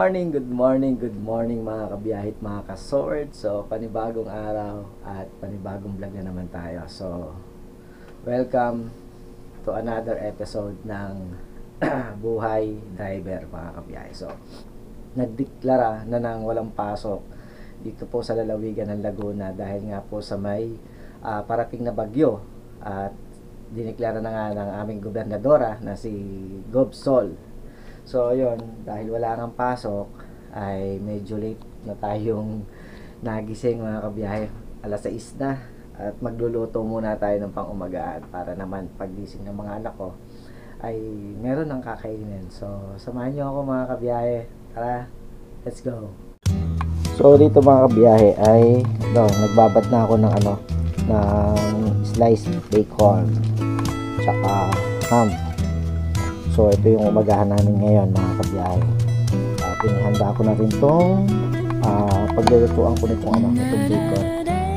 good morning mga kabiyahit, mga ka-sword. So, panibagong araw at panibagong vlog na naman tayo. So, welcome to another episode ng Buhay Driver, mga kabiyahit. So, nagdeklara na ng walang pasok dito po sa lalawigan ng Laguna dahil nga po sa may parating na bagyo. At dineklara na nga ng aming gobernadora na si Gob Sol. So, yun, dahil wala nang pasok, ay medyo late na tayong nagising mga kabiyahe. Alas 6 na at magluluto muna tayo ng pang-umagaan para naman paggising ng mga anak ko ay meron ng kakainin. So, samahan nyo ako mga kabiyahe. Tara, let's go! So, dito mga kabiyahe ay nagbabad na ako ng ng sliced bacon tsaka ham. So, ito yung umagahan namin ngayon mga kabiyahe. Pinihanda ko na rin itong paglulutuan ko nitong itong bacon.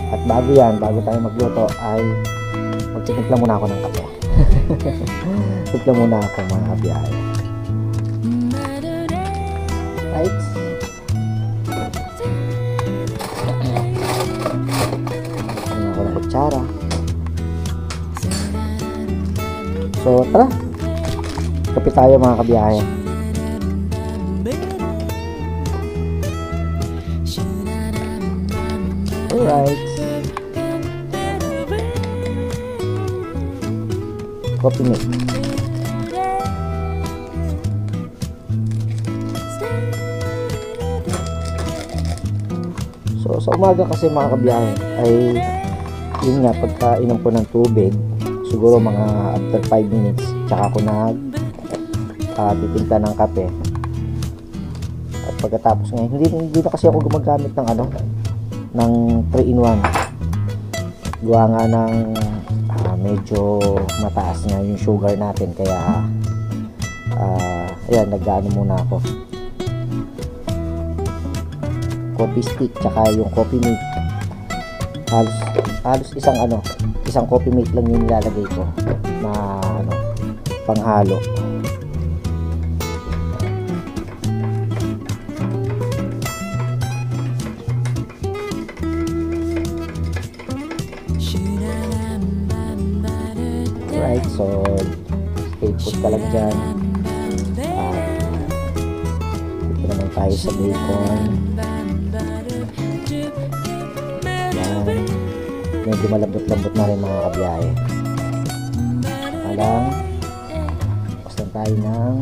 At bago tayo magluto ay magtitimpla muna ako ng kape. Timpla muna ako mga kabiyahe. Right? Ano ako ng kutsara. So, tara! Kape tayo mga kabiyahe. Alright. Coffee mix. So sa umaga kasi mga kabiyahe ay yun nga, pagka inom ko ng tubig siguro mga after 5 minutes tsaka ako titimpla ng kape. At pagkatapos ngayon, hindi na kasi ako gumagamit ng 3-in-1. Gawa nga ng medyo mataas nga yung sugar natin, kaya ayan, nag-ano muna ako. Coffee stick tsaka yung coffee mate. Halos isang coffee mate lang yung nilalagay ko na panghalo. Right, so stay put ka lang dyan. Dito naman tayo sa bacon. Yan, medyo malambot-lambot na rin mga kabiyahe. Alang basta tayo ng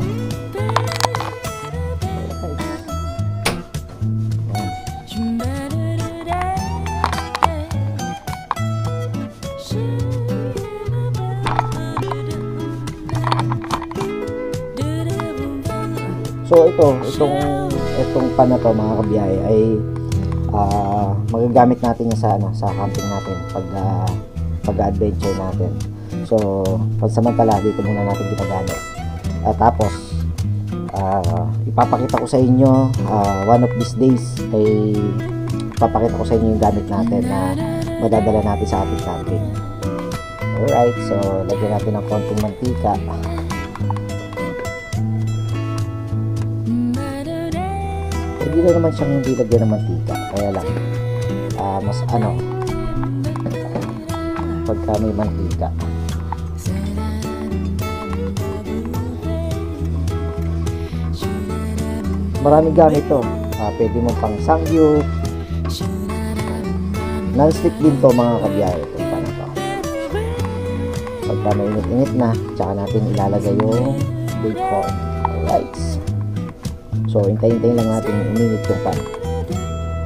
so itong pan na to mga kabiyahe ay magagamit natin yan sa camping natin pag-adventure natin. So pansamantala dito muna natin ginagamit. At tapos ipapakita ko sa inyo one of these days ay ipapakita ko sa inyo yung gamit natin na madadala natin sa ating camping. Alright, so lagyan natin ng konting mantika. Hindi na naman siyang hindi lagyan ng mantika, kaya lang mas pagka may mantika. Maraming gamit to. Pwede mo pang sangyup. Non-stick din to mga kabiyahe. Itong pan na to. Pagka may init-init na, tsaka natin ilalagay yung bacon. Alright. So, hintayin lang natin uminit yung pan.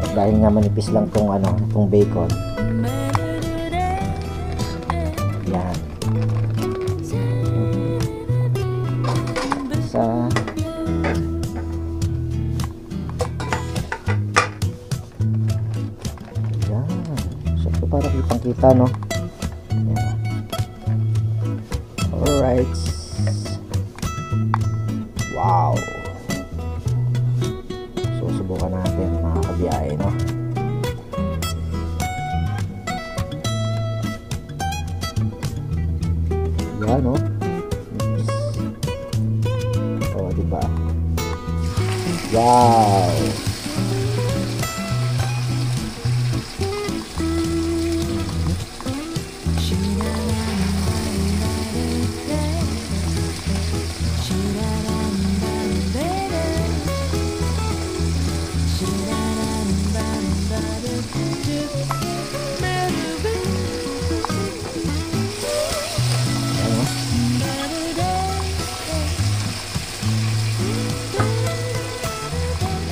At dahil nga manipis lang tong bacon. Yan. Isa. Yan. So, ito para kitang-kita, no? Yan. Alright. Wow. Subukan natin mga kabiyahe, no? Yan, no? Oh, diba? Wow!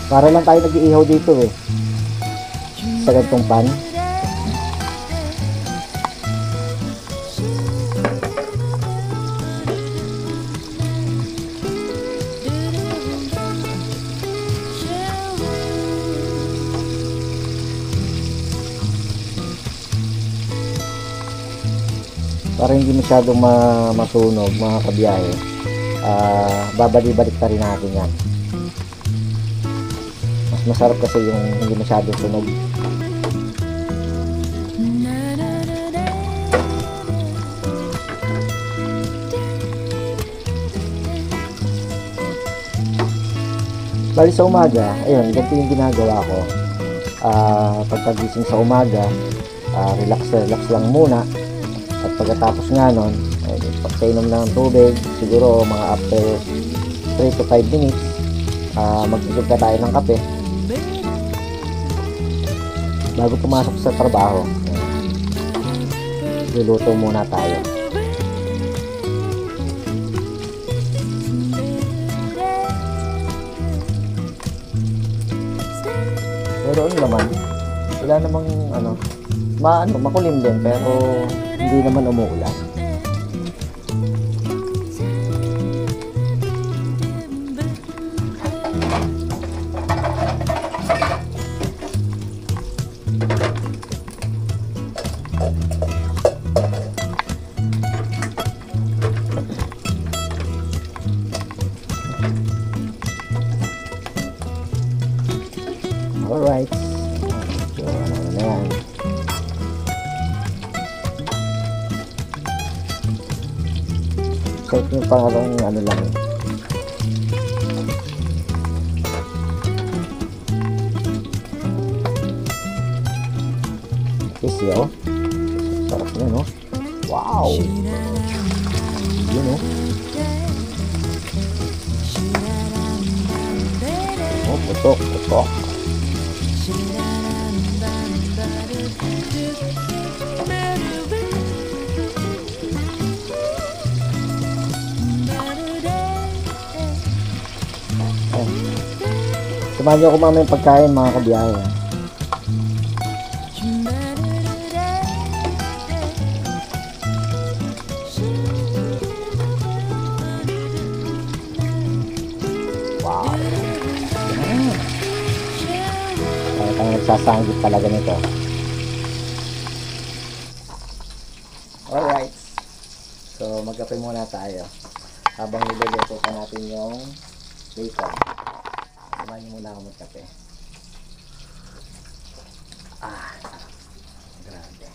Para lang tayo nag-iihaw dito eh. Sa ganitong pan. Para hindi masyadong masunog mga kabiyahe. Babalik-balik na rin natin yan. Masarap kasi yung hindi masyadong sunog. Bali sa umaga, ayun, ganito yung ginagawa ko. Pagkagising sa umaga, relax lang muna. At pagkatapos nga nun, pagkainom ng tubig, siguro mga after 3 to 5 minutes, mag-isip ka tayo ng kape. Bago pumasok sa trabaho, luluto muna tayo. Pero ano naman, wala namang makulim din, pero hindi naman umuulan. Alright. So, ano na yan. So, ito yung pangalong ano lang. Kiss yun. Sarap na, no? Wow! Yun, no? Oh, putok. Samahan niyo ako mamaya yung pagkain mga kabiyahe. Wow! Kaya tayo nagsasanggit talaga nito. Alright. So magkape muna tayo habang niluluto pa natin yung bacon. Samahan niyo muna ako magkape. Grabe.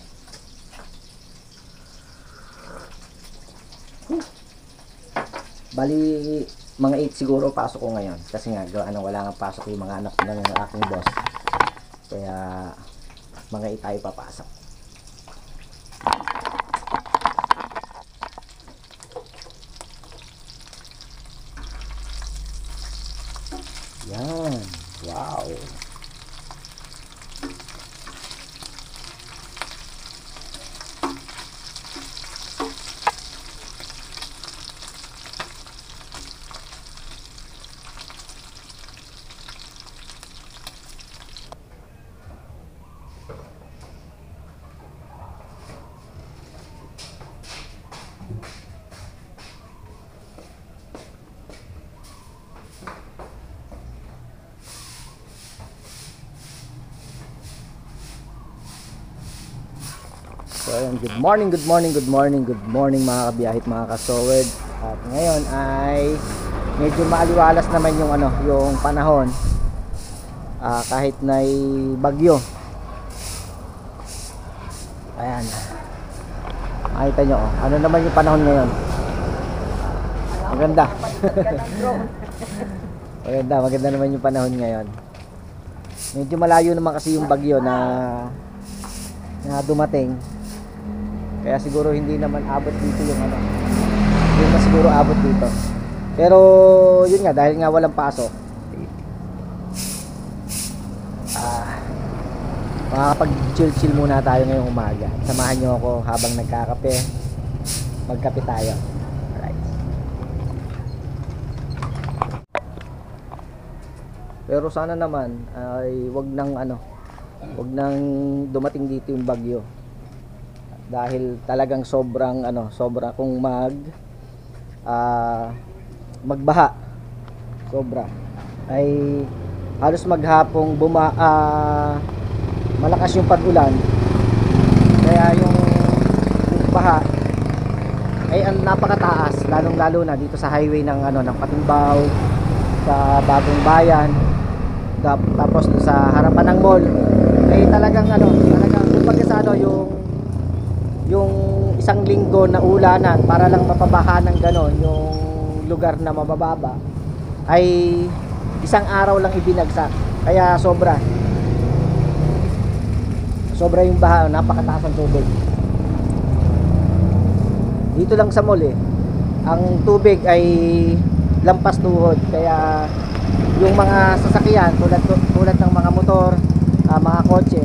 Bali, mga 8 siguro pasok ko ngayon. Kasi nga, wala nga pasok yung mga anak ng aking boss. Kaya, mga 8 tayo papasok. Yan. Wow. So ayun, good morning mga kabiyahit, mga kasowed. At ngayon ay medyo maaliwalas naman yung yung panahon. Kahit na bagyo. Ayan. Makita nyo, ano naman yung panahon ngayon. Maganda. Maganda naman yung panahon ngayon. Medyo malayo naman kasi yung bagyo na dumating. Kaya siguro hindi naman abot dito yung ano. Hindi na siguro abot dito. Pero yun nga, dahil nga walang pasok. Makakapag-chill muna tayo ngayong umaga. Samahan nyo ako habang nagkakape. Magkape tayo. Alright. Pero sana naman ay wag nang dumating dito yung bagyo. Dahil talagang sobra kung magbaha. Sobra. Ay halos maghapong malakas yung pag-ulan. Kaya yung baha ay napakataas, lalong-lalo na dito sa highway ng Patimbao, sa Bagong Bayan, tapos sa harapan ng mall. Ay talagang kumbaga sa yung isang linggo na ulanan para lang mapabaha ng yung lugar na mabababa ay isang araw lang ibinagsak. Kaya sobra yung baha, napakataas ang tubig. Dito lang sa mall ang tubig ay lampas tuhod. Kaya yung mga sasakyan tulad ng mga motor, mga kotse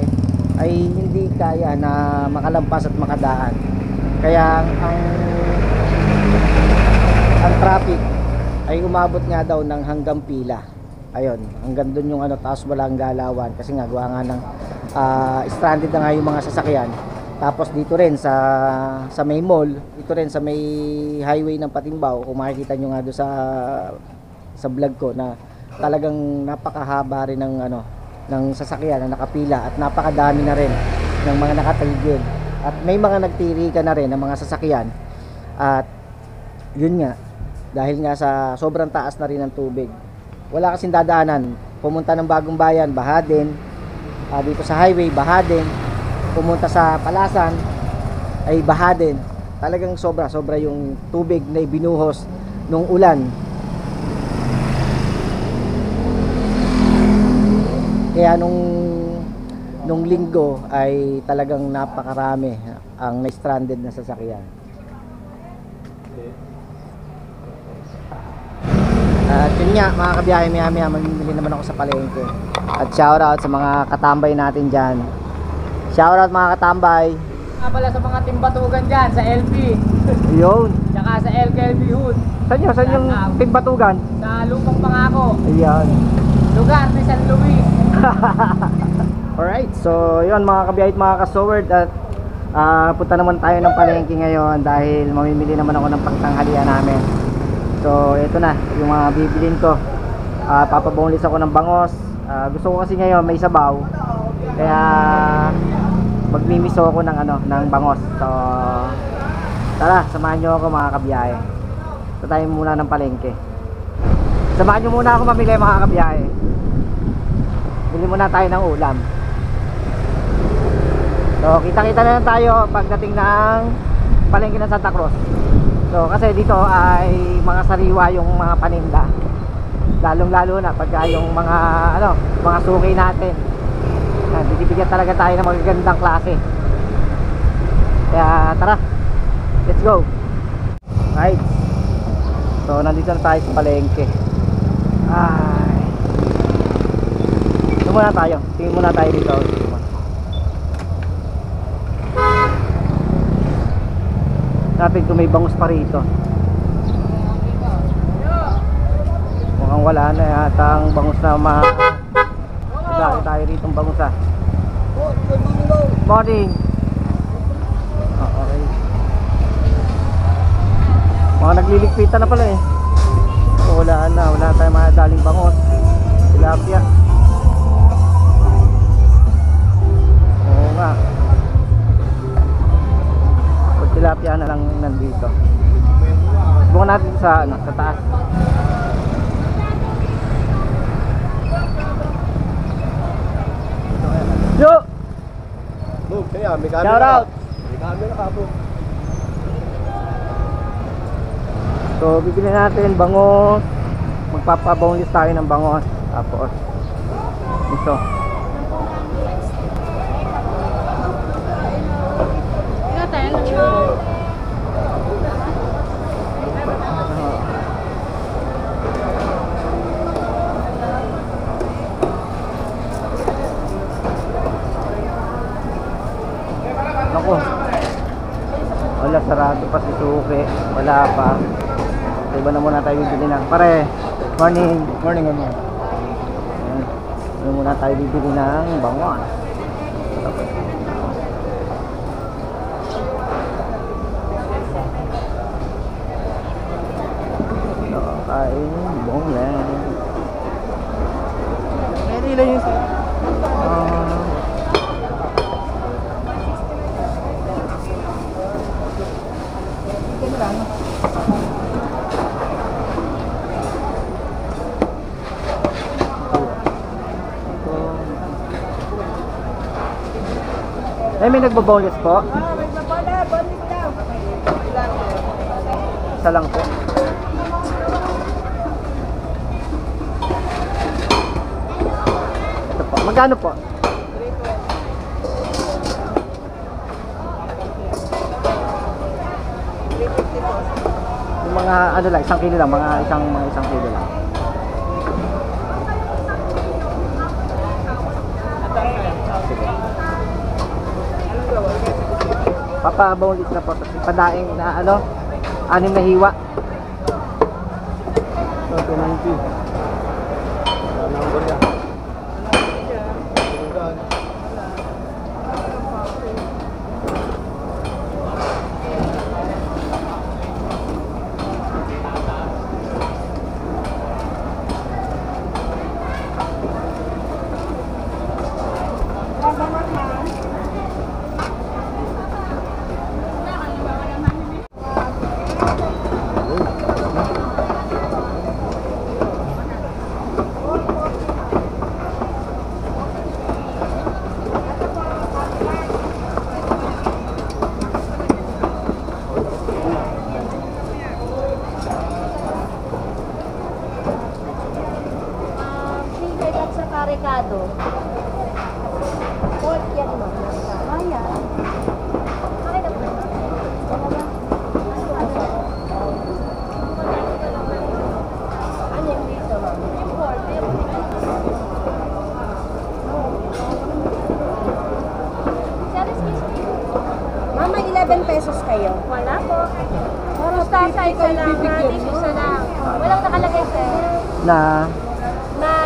ay hindi kaya na makalampas at makadaan. Kaya ang traffic ay umabot nga daw ng hanggang pila. Ayun, hanggang doon yung taas walang galawan kasi nga gawa nga ng stranded na nga yung mga sasakyan. Tapos dito rin sa may mall, dito rin sa may highway ng Patimbao, kung makikita nyo nga doon sa vlog ko na talagang napakahaba rin ng sasakyan na nakapila at napakadami na rin ng mga nakatigil. At may mga nagtirikan na rin ng mga sasakyan. At yun nga, dahil nga sa sobrang taas na rin ng tubig, wala kasing dadaanan. Pumunta ng Bagong Bayan, baha din. Dito sa highway, baha din. Pumunta sa Palasan ay baha din. Talagang sobra yung tubig na ibinuhos nung ulan. Kaya nung linggo ay talagang napakarami ang na-stranded na sasakyan. At yun nga mga kabiyahe, maya mamimili naman ako sa palengke. At shoutout sa mga katambay natin dyan. Shoutout mga katambay. Nga pala sa mga timbatugan dyan sa LP. Yun. Tsaka sa LKLB Hood. Saan yung timbatugan? Sa Lupang Pangako. Ayan. Lugar ni San Luis. Alright, so yun mga kabiyahe at mga kasoward. At punta naman tayo ng palengke ngayon dahil mamimili naman ako ng pangtanghalian namin. So ito na yung mga bibilin ko. Papabonglis ako ng bangos. Gusto ko kasi ngayon may sabaw. Kaya magmimiso ako ng bangos. So tara, samahan nyo ako mga kabiyahe. Ito tayo muna ng palengke. Samahan nyo muna ako mamili mga kabiyahe. Bili muna tayo ng ulam. So kita-kita na lang tayo pagdating ng palengke ng Santa Cruz. So kasi dito ay mga sariwa yung mga paninda. Lalong-lalo na pagka yung mga suki natin. Bibigyan talaga tayo ng magagandang klase. Kaya tara, let's go. Right. So nandito na tayo sa palengke. Ito muna tayo. Tingin muna tayo dito. Natin kung may bangus pa rito. Mukhang wala na yata ang bangus na dahil tayo rito ang bangus Morning. Okay. Mga nagliligpitan na pala wala tayong mga daling bangus. Tilapia. Oo nga. Tilapia na lang nandito. Subukan natin sa taas. Yo! Boom, kaya may camera. Shout out! May camera ka po. So, bibili natin bangos, magpapaboneless tayo ng bangos. Tapos ito. Ako. Wala, sarado pa si Suki. Wala pa. Iba na muna tayo bibili ng pare. Morning. Morning, morning. Iba muna tayo bibili ng bangos. Kain boneless. Pwede lang yun sa'yo. May nagbo-boneless po? Isa lang po. Ito po. Magkano po? Yung mga ano lang, 1 kilo lang, mga isang kilo lang. Papa-boneless na po. Padaing na ano, 6 na hiwa. So, 290. Number yan. Ricardo. Pork yan mo. Ayan. Okay na po. Ano yung dito, ma'am? Yung pork. Sir, excuse me. Mama, 11 pesos kayo. Wala po. Mustasa, isa lang. Isa lang. Walang nakalagay sir. Na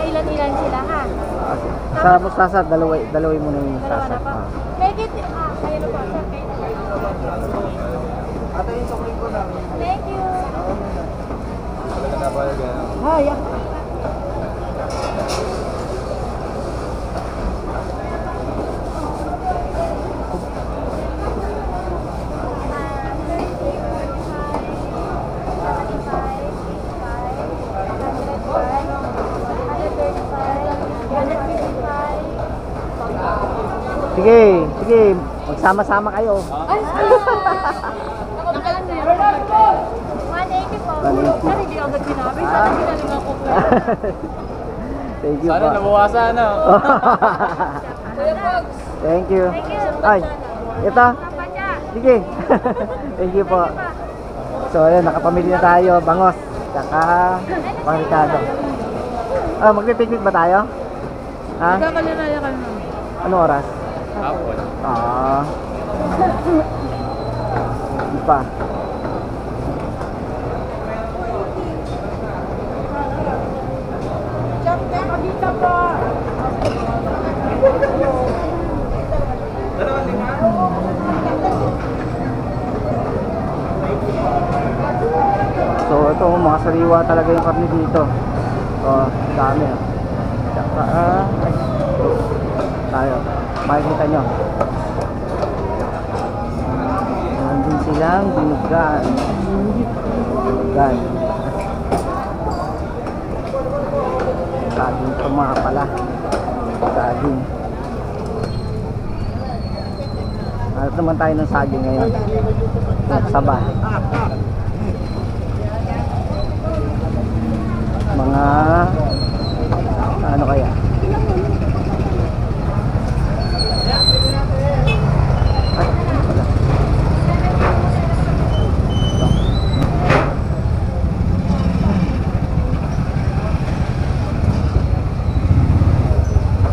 Ilan-ilan sila ha? sa mustasa, dalaway mo na yung Dalawa mustasa. na po. Make it, kayo na po. Sir, kayo na po. Ate, yung sukli ko na. Thank you. Hi, Sige, sige, magsama-sama kayo. Ay, nakalan na yun. 180 po. 180. Sir, hindi agad sinabi. Sana ginaling ako po. Thank you Sana po. nabawasan na. Kuya Pogs. Thank you. Thank you. Ay, ito. Papa niya. Sige. Thank you po. So, ayun, nakapamili na tayo. Bangos. Tsaka, pang Ricardo. Magpipiknik ba tayo? Ha? Kakalinaya ka na. Ano oras? Hapon. Hindi pa. Dito po. So, ito, mga sariwa talaga yung karne dito. Dami. Tsaka, tayo. Makikita nyo. Nandun silang binugan. Binugan. Saging ito mga pala. Saging. Hanap naman tayo ng saging ngayon. Saba. Mga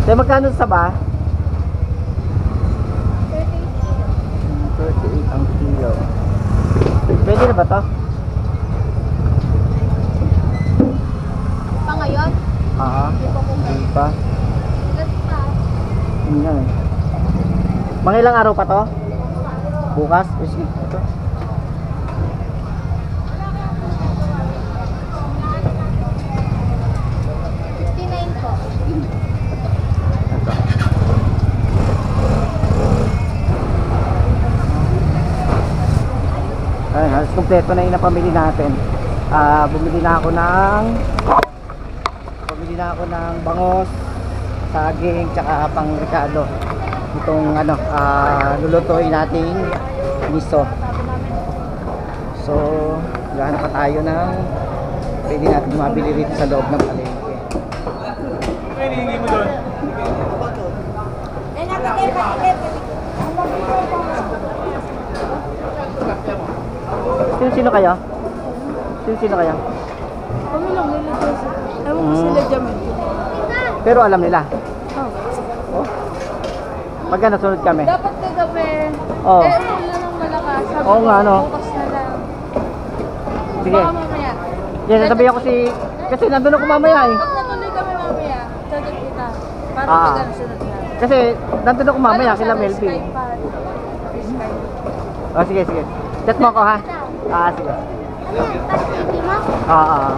Kaya magkano sa ba? 38 ang kilo. Pwede na ba to? Pa ngayon? Hindi pa. Ilan pa? Yun nga eh. Mga ilang araw pa to? Bukas? Sige, ito. po. Ito. Ayun, halos kompleto na yung napamili natin. Bumili na ako ng bangos, saging, tsaka pang ricado. Itong ano, lulutuin nating miso. So, gaano pa tayo ng pwede natin mabili rito sa loob ng palengke. Hinihingi mo doon? Sino kayo? Sino kayo? Kami lang nilito. Ewan ko sila dyan. Pero alam nila. Oh. Pagka nasunod kami. Dapat kagabi. Oo. Eh, ano lang ng malakas. Sabi Oo nga, no? Bukas na lang. Sige. Baka mamaya. Yes, sasabihin ko kasi nandun ako mamaya eh. Pag natuloy kami mamaya, chat kita. Para Ah. pag ano sunod na. Kasi nandun ako mamaya Ano kila sabi, Melvin. Skype pa. Skype. Oh, sige. Chat mo ako ha. Sige. Ano? Pag-TV mo? Ah.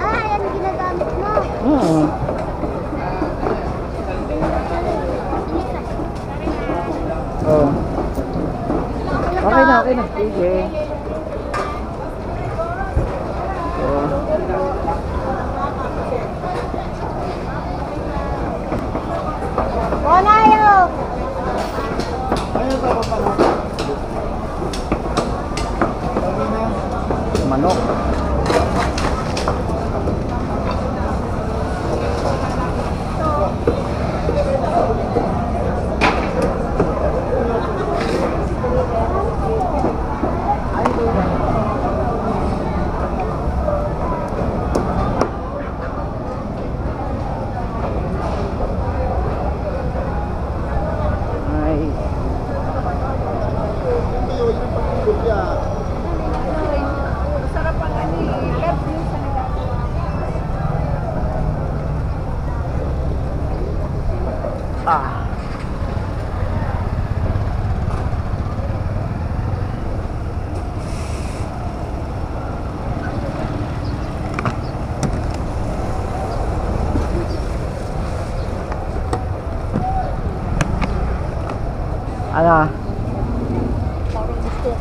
Yan ginagamit mo. Oh. Okay na. Sige. Bonayo! Manok. Nice. Sarap ang ano eh. Love you sa nila. Ano?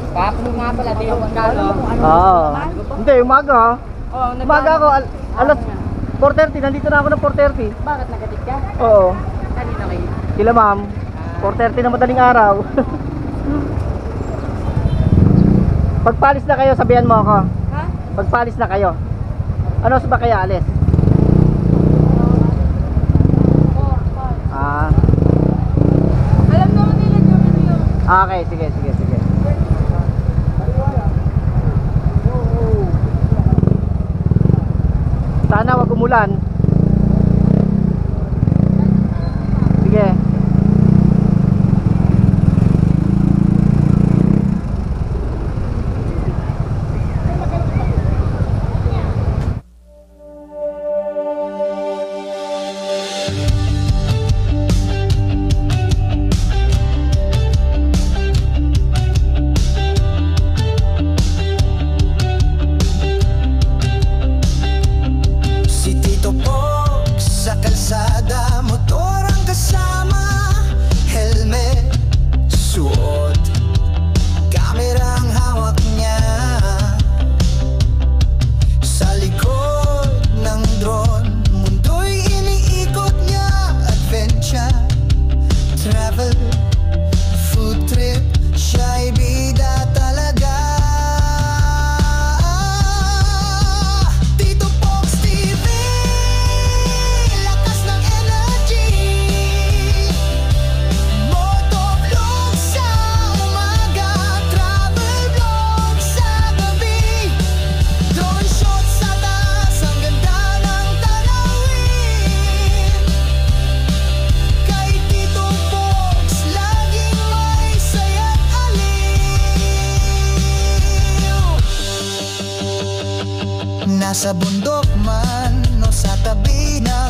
Kapag nga pala, di yung kalo. Oo. Hindi, umaga. Oh, Umaga ako, alas 4:30, nandito na ako ng 4:30. Bakit nagadik ka? Oo. Kanina kayo. Kila ma'am, 4:30 na madaling araw. Pagpalis na kayo, sabihan mo ako. Ha? Pagpalis na kayo. Ano ba kaya alis? Ah, Alam naman nila gawin yun. okay, sige. Sana wag umulan. Sige. Si Tito Nasa bundok man o sa tabi ng